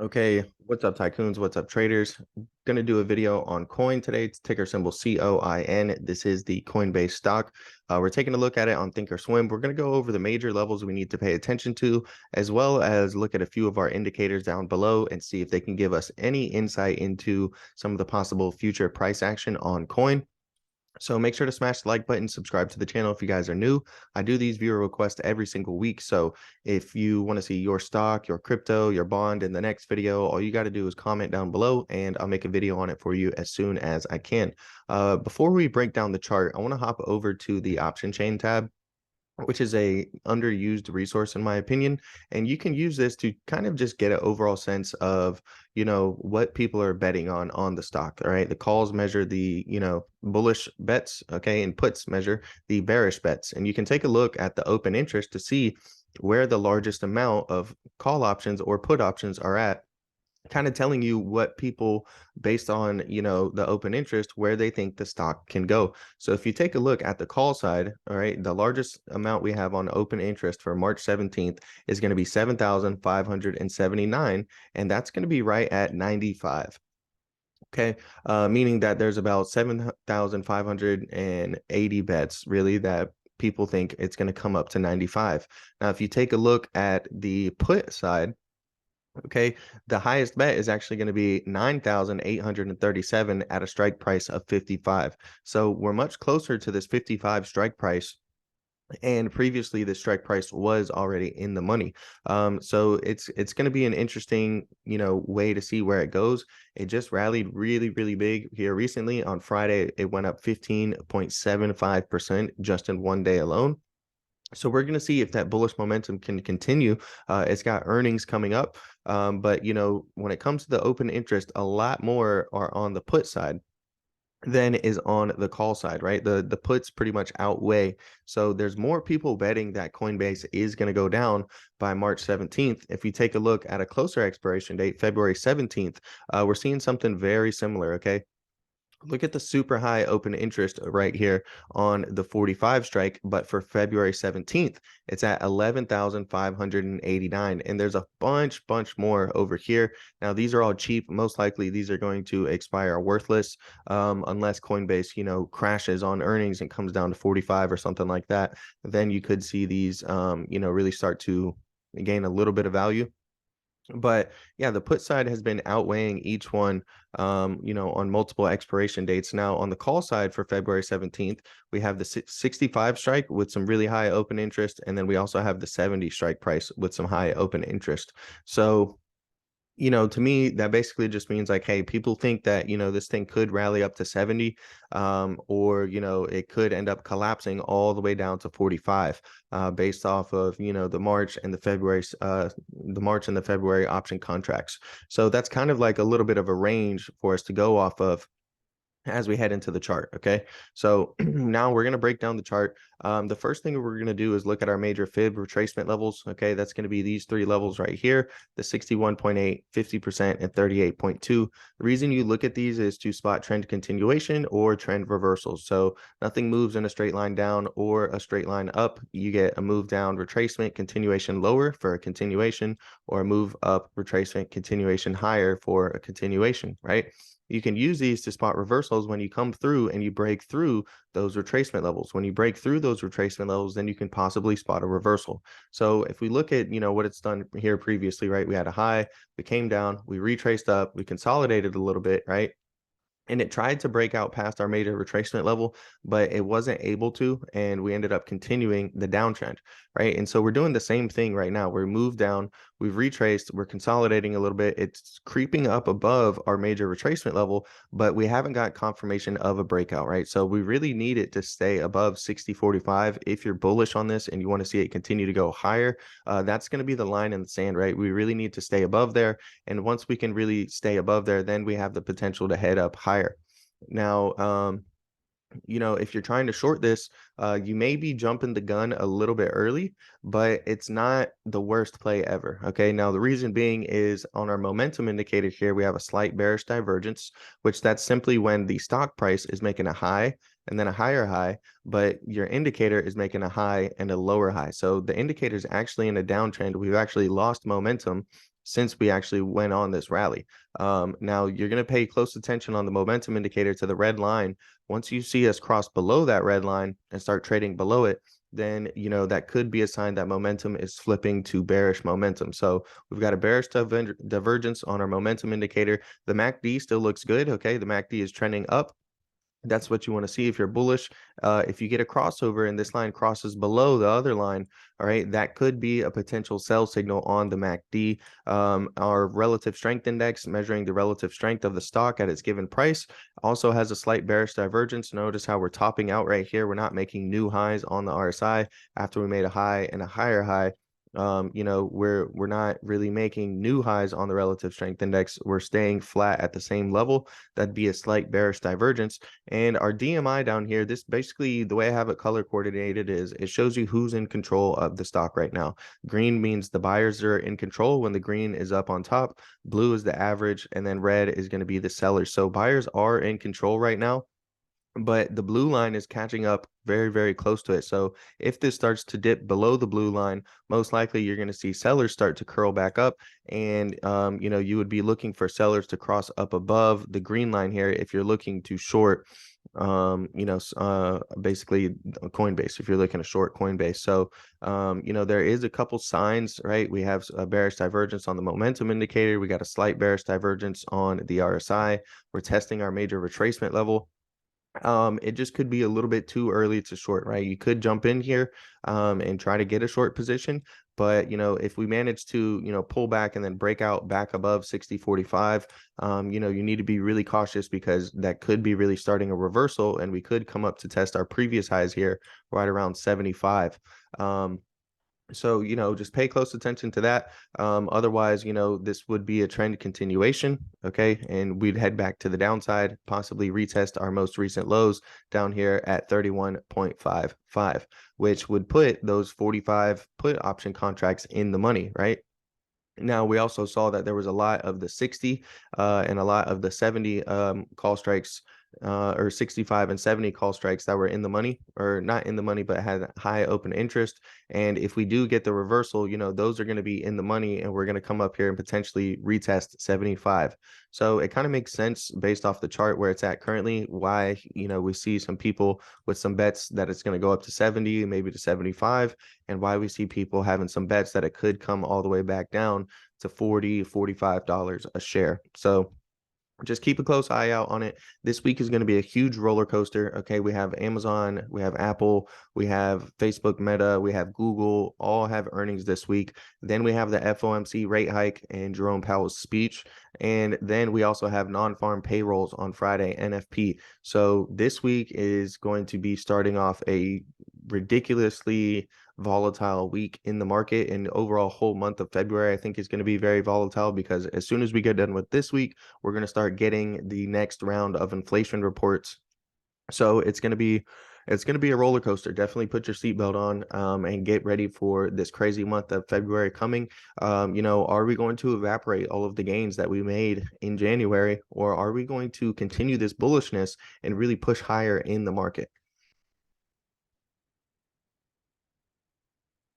Okay, what's up, tycoons? What's up, traders? Gonna do a video on coin today. It's ticker symbol COIN. This is the Coinbase stock. We're taking a look at it on Thinkorswim. We're gonna go over the major levels we need to pay attention to, as well as look at a few of our indicators down below and see if they can give us any insight into some of the possible future price action on coin. So make sure to smash the like button, subscribe to the channel if you guys are new. I do these viewer requests every single week. So if you want to see your stock, your crypto, your bond in the next video, all you got to do is comment down below and I'll make a video on it for you as soon as I can. Before we break down the chart, I want to hop over to the option chain tab, which is a underused resource in my opinion. And you can use this to kind of just get an overall sense of, what people are betting on the stock. All right. The calls measure the, bullish bets. Okay. And puts measure the bearish bets. And you can take a look at the open interest to see where the largest amount of call options or put options are at, kind of telling you what people, based on the open interest, where they think the stock can go. So if you take a look at the call side, all right, the largest amount we have on open interest for March 17th is going to be 7,579, and that's going to be right at 95. Okay, meaning that there's about 7,580 bets really that people think it's going to come up to 95. Now if you take a look at the put side, okay, the highest bet is actually going to be 9,837 at a strike price of 55. So we're much closer to this 55 strike price. And previously, the strike price was already in the money. So it's going to be an interesting, way to see where it goes. It just rallied really, really big here recently. On Friday, it went up 15.75% just in one day alone. So we're going to see if that bullish momentum can continue. It's got earnings coming up. But, when it comes to the open interest, a lot more are on the put side than is on the call side, right? The puts pretty much outweigh. So there's more people betting that Coinbase is going to go down by March 17th. If you take a look at a closer expiration date, February 17th, we're seeing something very similar, okay? Look at the super high open interest right here on the 45 strike, but for February 17th, it's at 11,589. And there's a bunch more over here. Now, these are all cheap. Most likely, these are going to expire worthless unless Coinbase, crashes on earnings and comes down to 45 or something like that. Then you could see these, really start to gain a little bit of value. But yeah, the put side has been outweighing each one, on multiple expiration dates. Now, on the call side for February 17th, we have the 65 strike with some really high open interest. And then we also have the 70 strike price with some high open interest. So to me, that basically just means like, hey, people think that, this thing could rally up to 70, or, it could end up collapsing all the way down to 45, based off of, the March and the February option contracts. So that's kind of like a little bit of a range for us to go off of as we head into the chart. Okay, so now we're going to break down the chart. The first thing we're going to do is look at our major fib retracement levels. Okay, that's going to be these three levels right here: the 61.8, 50%, and 38.2. The reason you look at these is to spot trend continuation or trend reversals. So nothing moves in a straight line down or a straight line up. You get a move down retracement continuation lower for a continuation, or a move up retracement continuation higher for a continuation, right? You can use these to spot reversals when you come through and you break through those retracement levels. When you break through those retracement levels, then you can possibly spot a reversal. So if we look at, what it's done here previously, right? We had a high, we came down, we retraced up, we consolidated a little bit, right? And it tried to break out past our major retracement level, but it wasn't able to, and we ended up continuing the downtrend, right? And so we're doing the same thing right now. We moved down, we've retraced, we're consolidating a little bit, it's creeping up above our major retracement level, but we haven't got confirmation of a breakout, right? So we really need it to stay above 60.45 if you're bullish on this and you want to see it continue to go higher. That's going to be the line in the sand, right? We really need to stay above there, and once we can really stay above there, then we have the potential to head up higher. Now, if you're trying to short this, you may be jumping the gun a little bit early, but it's not the worst play ever. Okay. Now, the reason being is on our momentum indicator here, we have a slight bearish divergence, which that's simply when the stock price is making a high and then a higher high, but your indicator is making a high and a lower high. So the indicator is actually in a downtrend. We've actually lost momentum since we actually went on this rally. Now you're going to pay close attention on the momentum indicator to the red line. Once you see us cross below that red line and start trading below it, then that could be a sign that momentum is flipping to bearish momentum. So we've got a bearish divergence on our momentum indicator. The MACD still looks good. Okay, the MACD is trending up. That's what you want to see if you're bullish. If you get a crossover and this line crosses below the other line, all right, that could be a potential sell signal on the MACD. Our relative strength index, measuring the relative strength of the stock at its given price, also has a slight bearish divergence. Notice how we're topping out right here. We're not making new highs on the RSI after we made a high and a higher high. We're not really making new highs on the relative strength index. We're staying flat at the same level. That'd be a slight bearish divergence. And our DMI down here, this basically, the way I have it color coordinated is it shows you who's in control of the stock right now. Green means the buyers are in control when the green is up on top. Blue is the average, and then red is going to be the sellers. So buyers are in control right now, but the blue line is catching up very, very close to it. So if this starts to dip below the blue line, most likely you're going to see sellers start to curl back up. And, you would be looking for sellers to cross up above the green line here if you're looking to short, basically Coinbase, if you're looking to short Coinbase. So, there is a couple signs, right? We have a bearish divergence on the momentum indicator. We got a slight bearish divergence on the RSI. We're testing our major retracement level. It just could be a little bit too early to short, right? You could jump in here and try to get a short position, but if we manage to pull back and then break out back above 60.45, you need to be really cautious, because that could be really starting a reversal, and we could come up to test our previous highs here right around 75. So, just pay close attention to that. Otherwise, this would be a trend continuation. Okay. And we'd head back to the downside, possibly retest our most recent lows down here at 31.55, which would put those 45 put option contracts in the money, right? Now, we also saw that there was a lot of the 60 and a lot of the 70 call strikes, or 65 and 70 call strikes that were in the money, or not in the money, but had high open interest. And if we do get the reversal, those are going to be in the money, and we're going to come up here and potentially retest 75. So it kind of makes sense based off the chart where it's at currently, why, we see some people with some bets that it's going to go up to 70, maybe to 75, and why we see people having some bets that it could come all the way back down to $40, $45 a share. So just keep a close eye out on it. This week is going to be a huge roller coaster. Okay, we have Amazon, we have Apple, we have Facebook, Meta, we have Google, all have earnings this week. Then we have the FOMC rate hike and Jerome Powell's speech. And then we also have non-farm payrolls on Friday, NFP. So this week is going to be starting off a ridiculously volatile week in the market, and overall whole month of February I think is going to be very volatile, because as soon as we get done with this week, we're going to start getting the next round of inflation reports. So it's going to be a roller coaster. Definitely put your seatbelt on and get ready for this crazy month of February coming. Are we going to evaporate all of the gains that we made in January, or are we going to continue this bullishness and really push higher in the market?